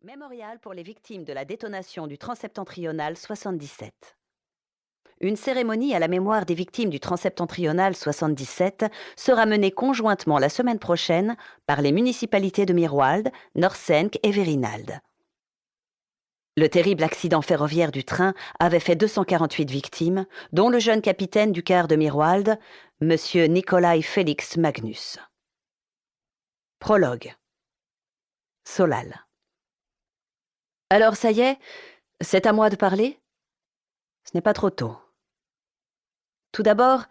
Mémorial pour les victimes de la détonation du Transseptentrional 77. Une cérémonie à la mémoire des victimes du Transseptentrional 77 sera menée conjointement la semaine prochaine par les municipalités de Mirwald, Norsenk et Verinald. Le terrible accident ferroviaire du train avait fait 248 victimes, dont le jeune capitaine du quart de Mirwald, M. Nikolai Felix Magnus. Prologue. Solal. Alors ça y est, c'est à moi de parler ? Ce n'est pas trop tôt. Tout d'abord,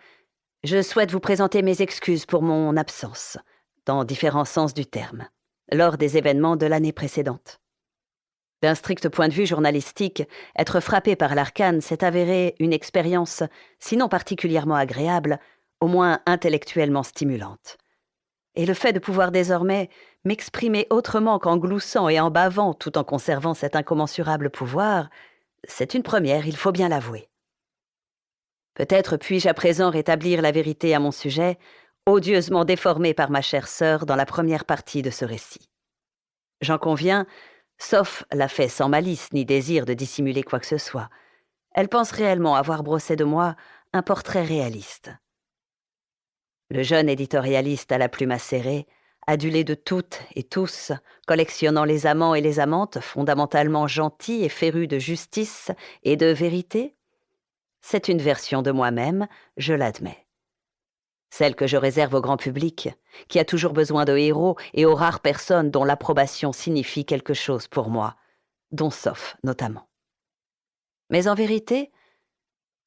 je souhaite vous présenter mes excuses pour mon absence, dans différents sens du terme, lors des événements de l'année précédente. D'un strict point de vue journalistique, être frappé par l'arcane s'est avéré une expérience, sinon particulièrement agréable, au moins intellectuellement stimulante. Et le fait de pouvoir désormais m'exprimer autrement qu'en gloussant et en bavant tout en conservant cet incommensurable pouvoir, c'est une première, il faut bien l'avouer. Peut-être puis-je à présent rétablir la vérité à mon sujet, odieusement déformée par ma chère sœur dans la première partie de ce récit. J'en conviens, sauf l'a fait sans malice ni désir de dissimuler quoi que ce soit. Elle pense réellement avoir brossé de moi un portrait réaliste. Le jeune éditorialiste à la plume acérée, adulé de toutes et tous, collectionnant les amants et les amantes, fondamentalement gentils et férus de justice et de vérité, c'est une version de moi-même, je l'admets. Celle que je réserve au grand public, qui a toujours besoin de héros et aux rares personnes dont l'approbation signifie quelque chose pour moi, dont Soph notamment. Mais en vérité,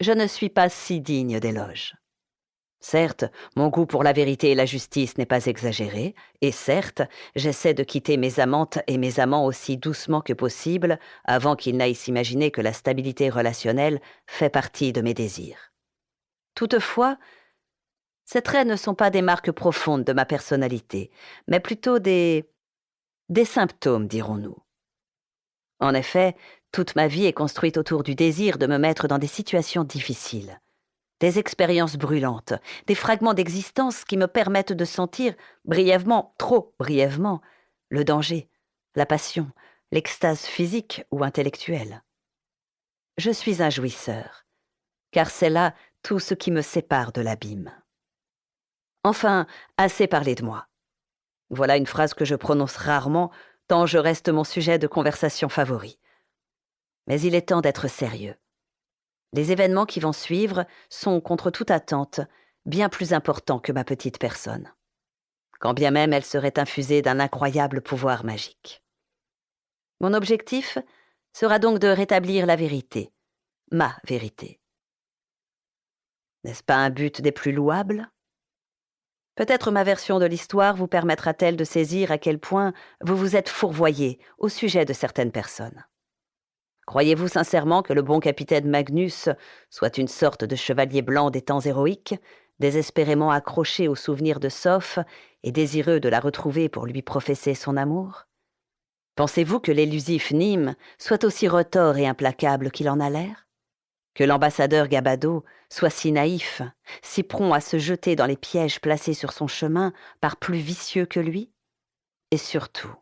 je ne suis pas si digne d'éloge. Certes, mon goût pour la vérité et la justice n'est pas exagéré, et certes, j'essaie de quitter mes amantes et mes amants aussi doucement que possible, avant qu'ils n'aillent s'imaginer que la stabilité relationnelle fait partie de mes désirs. Toutefois, ces traits ne sont pas des marques profondes de ma personnalité, mais plutôt des symptômes, dirons-nous. En effet, toute ma vie est construite autour du désir de me mettre dans des situations difficiles. Des expériences brûlantes, des fragments d'existence qui me permettent de sentir, brièvement, trop brièvement, le danger, la passion, l'extase physique ou intellectuelle. Je suis un jouisseur, car c'est là tout ce qui me sépare de l'abîme. Enfin, assez parlé de moi. Voilà une phrase que je prononce rarement, tant je reste mon sujet de conversation favori. Mais il est temps d'être sérieux. Les événements qui vont suivre sont, contre toute attente, bien plus importants que ma petite personne, quand bien même elle serait infusée d'un incroyable pouvoir magique. Mon objectif sera donc de rétablir la vérité, ma vérité. N'est-ce pas un but des plus louables ? Peut-être ma version de l'histoire vous permettra-t-elle de saisir à quel point vous vous êtes fourvoyé au sujet de certaines personnes. Croyez-vous sincèrement que le bon capitaine Magnus soit une sorte de chevalier blanc des temps héroïques, désespérément accroché au souvenir de Soph et désireux de la retrouver pour lui professer son amour ? Pensez-vous que l'élusif Nîmes soit aussi retors et implacable qu'il en a l'air ? Que l'ambassadeur Gabado soit si naïf, si prompt à se jeter dans les pièges placés sur son chemin par plus vicieux que lui ? Et surtout,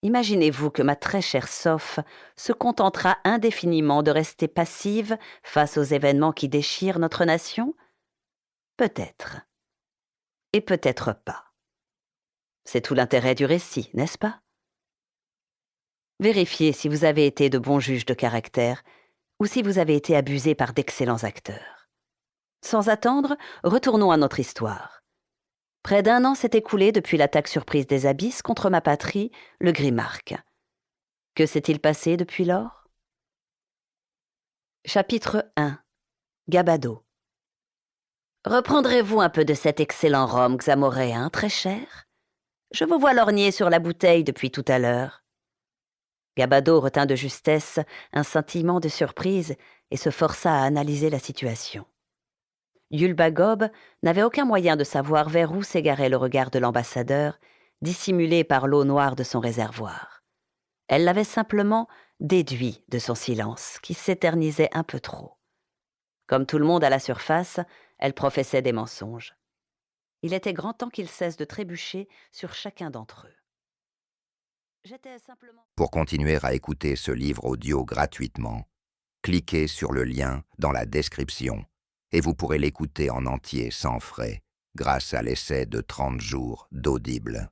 imaginez-vous que ma très chère Soph se contentera indéfiniment de rester passive face aux événements qui déchirent notre nation ? Peut-être. Et peut-être pas. C'est tout l'intérêt du récit, n'est-ce pas ? Vérifiez si vous avez été de bons juges de caractère ou si vous avez été abusé par d'excellents acteurs. Sans attendre, retournons à notre histoire. Près d'1 an s'est écoulé depuis l'attaque surprise des abysses contre ma patrie, le Grimark. Que s'est-il passé depuis lors ? Chapitre 1. Gabado. Reprendrez-vous un peu de cet excellent rhum xamoréen, très cher ? Je vous vois lorgner sur la bouteille depuis tout à l'heure. Gabado retint de justesse un scintillement de surprise et se força à analyser la situation. Yulbagob n'avait aucun moyen de savoir vers où s'égarait le regard de l'ambassadeur, dissimulé par l'eau noire de son réservoir. Elle l'avait simplement déduit de son silence, qui s'éternisait un peu trop. Comme tout le monde à la surface, elle professait des mensonges. Il était grand temps qu'il cesse de trébucher sur chacun d'entre eux. J'étais simplement... Pour continuer à écouter ce livre audio gratuitement, cliquez sur le lien dans la description et vous pourrez l'écouter en entier sans frais grâce à l'essai de 30 jours d'Audible.